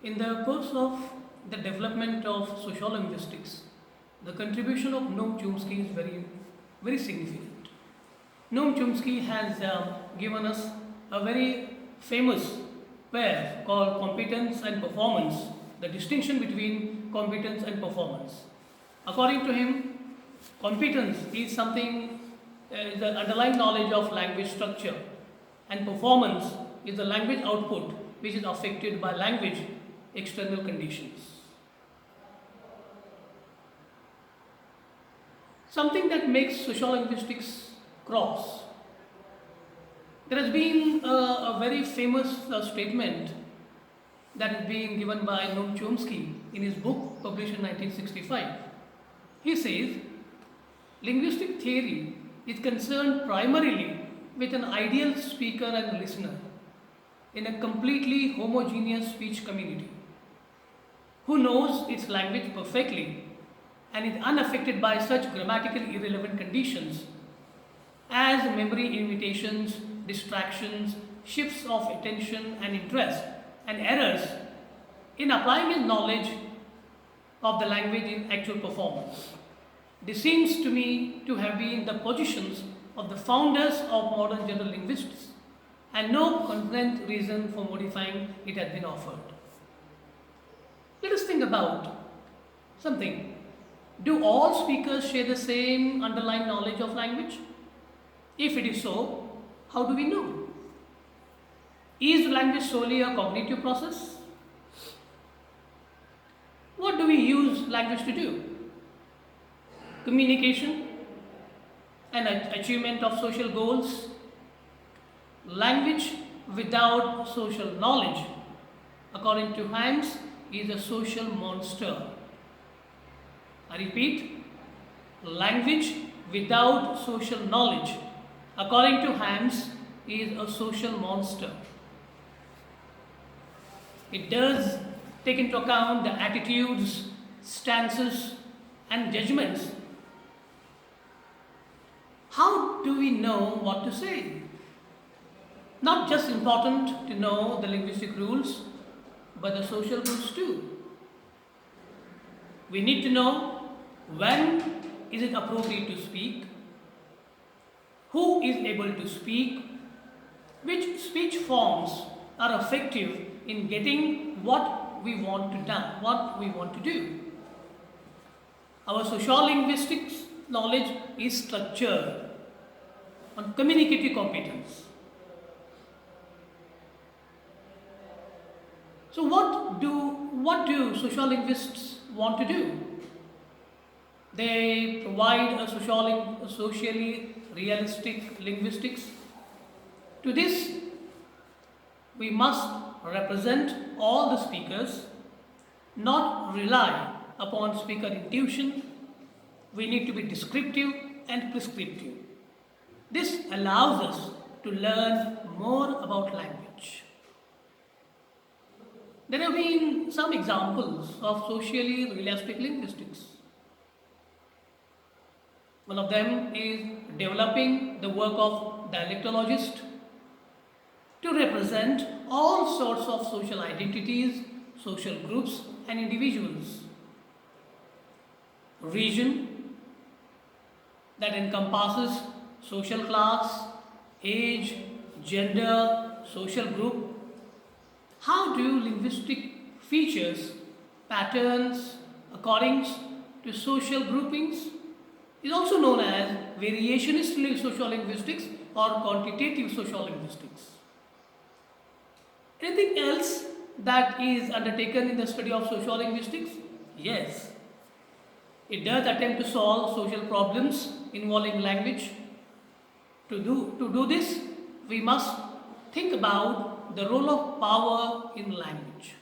In the course of the development of sociolinguistics, the contribution of Noam Chomsky is very significant. Noam Chomsky has given us a very famous pair called competence and performance, the distinction between competence and performance. According to him, competence is something, is the underlying knowledge of language structure, and performance is the language output which is affected by language external conditions. Something that makes sociolinguistics cross. There has been a very famous statement that is being given by Noam Chomsky in his book published in 1965. He says, linguistic theory is concerned primarily with an ideal speaker and listener in a completely homogeneous speech community who knows its language perfectly and is unaffected by such grammatically irrelevant conditions as memory invitations, distractions, shifts of attention and interest, and errors in applying his knowledge of the language in actual performance. This seems to me to have been the positions of the founders of modern general linguistics, and no content reason for modifying it has been offered. Let us think about something. Do all speakers share the same underlying knowledge of language? If it is so, how do we know? Is language solely a cognitive process? What do we use language to do? Communication and achievement of social goals. Language without social knowledge, according to Himes, is a social monster. I repeat, language without social knowledge, according to Himes, is a social monster. It does take into account the attitudes, stances, and judgments. How do we know what to say? Not just important to know the linguistic rules, but the social rules too. We need to know when is it appropriate to speak, who is able to speak, which speech forms are effective in getting what we want to do. Our sociolinguistics knowledge is structured on communicative competence. So what do sociolinguists want to do? They provide a socially realistic linguistics. To this, we must represent all the speakers, not rely upon speaker intuition. We need to be descriptive and prescriptive. This allows us to learn more about language. There have been some examples of socially realistic linguistics. One of them is developing the work of dialectologists to represent all sorts of social identities, social groups, and individuals. Region that encompasses social class, age, gender, social group. How do linguistic features, patterns, according to social groupings, is also known as variationist sociolinguistics or quantitative sociolinguistics. Anything else that is undertaken in the study of sociolinguistics? Yes. It does attempt to solve social problems involving language. To do this, we must think about the role of power in language.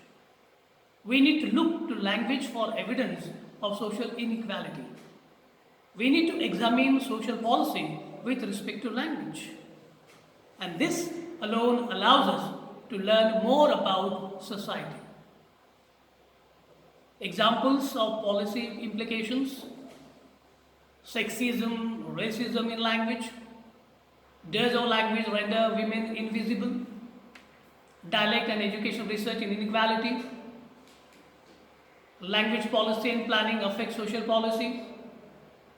We need to look to language for evidence of social inequality. We need to examine social policy with respect to language. And this alone allows us to learn more about society. Examples of policy implications: sexism, racism in language. Does our language render women invisible? Dialect and education research in inequality. Language policy and planning affect social policy,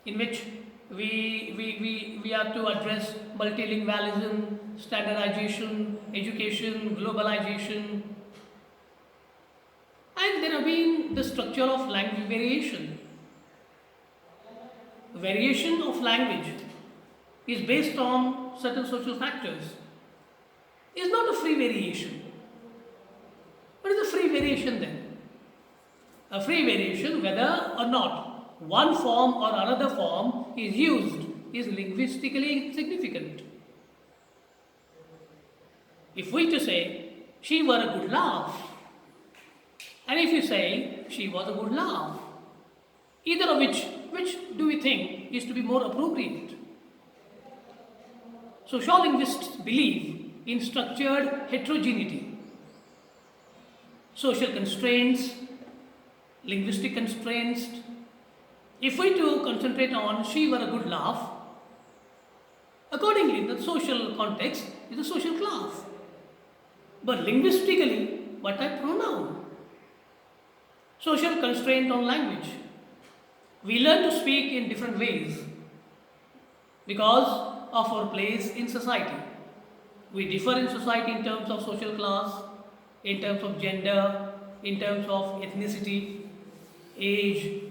in which we have to address multilingualism, standardization, education, globalization, and there have been the structure of language variation. Variation of language is based on certain social factors. It's not a free variation. What is a free variation then? A free variation, whether or not one form or another form is used, is linguistically significant. If we to say, she were a good laugh, and if you say, she was a good laugh, either of which do we think is to be more appropriate? Sociolinguists believe in structured heterogeneity, social constraints, linguistic constraints. If we to concentrate on she were a good laugh, accordingly the social context is a social class. But linguistically, what type pronoun? Social constraint on language. We learn to speak in different ways because of our place in society. We differ in society in terms of social class, in terms of gender, in terms of ethnicity, age,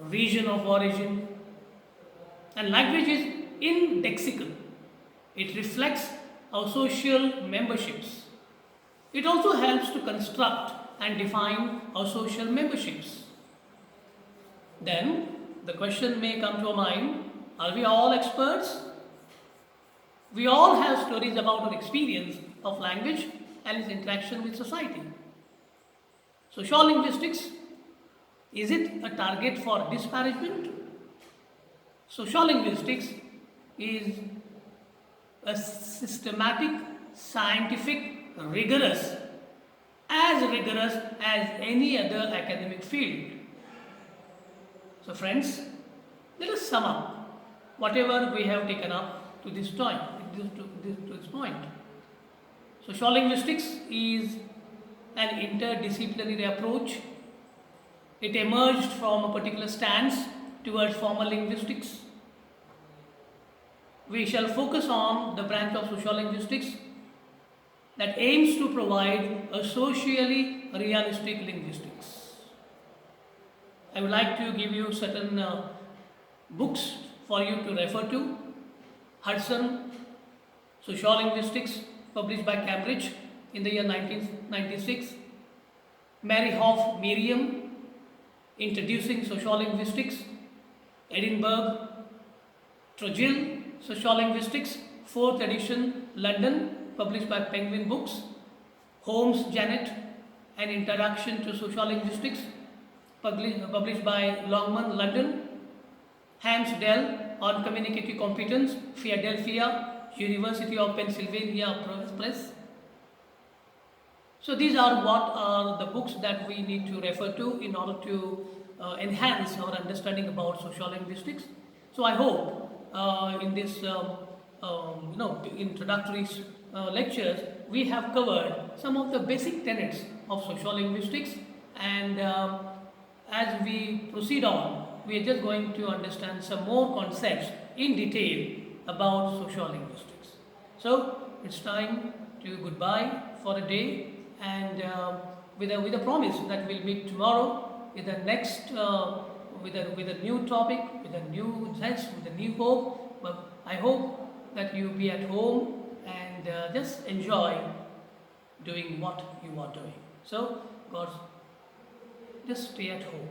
region of origin. And language is indexical. It reflects our social memberships. It also helps to construct and define our social memberships. Then the question may come to our mind, are we all experts? We all have stories about our experience of language and its interaction with society. Sociolinguistics, is it a target for disparagement? Sociolinguistics is a systematic, scientific, rigorous as any other academic field. So friends, let us sum up whatever we have taken up to this point. Sociolinguistics is an interdisciplinary approach. It emerged from a particular stance towards formal linguistics. We shall focus on the branch of sociolinguistics that aims to provide a socially realistic linguistics. I would like to give you certain books for you to refer to. Hudson, Sociolinguistics, published by Cambridge in the year 1996. Mary Hoff Merriam, Introducing Sociolinguistics, Edinburgh. Trogill, Sociolinguistics, 4th edition, London, published by Penguin Books. Holmes, Janet, An Introduction to Sociolinguistics, published by Longman, London. Hans Dell, On Communicative Competence, Philadelphia, University of Pennsylvania Press. So these are what are the books that we need to refer to in order to enhance our understanding about sociolinguistics. So I hope in this introductory lectures we have covered some of the basic tenets of sociolinguistics, and as we proceed on, we are just going to understand some more concepts in detail about sociolinguistics. So it's time to goodbye for a day, and with a promise that we'll meet tomorrow with the next with a new topic, with a new zest, with a new hope. But I hope that you be at home and just enjoy doing what you are doing. So God, just stay at home.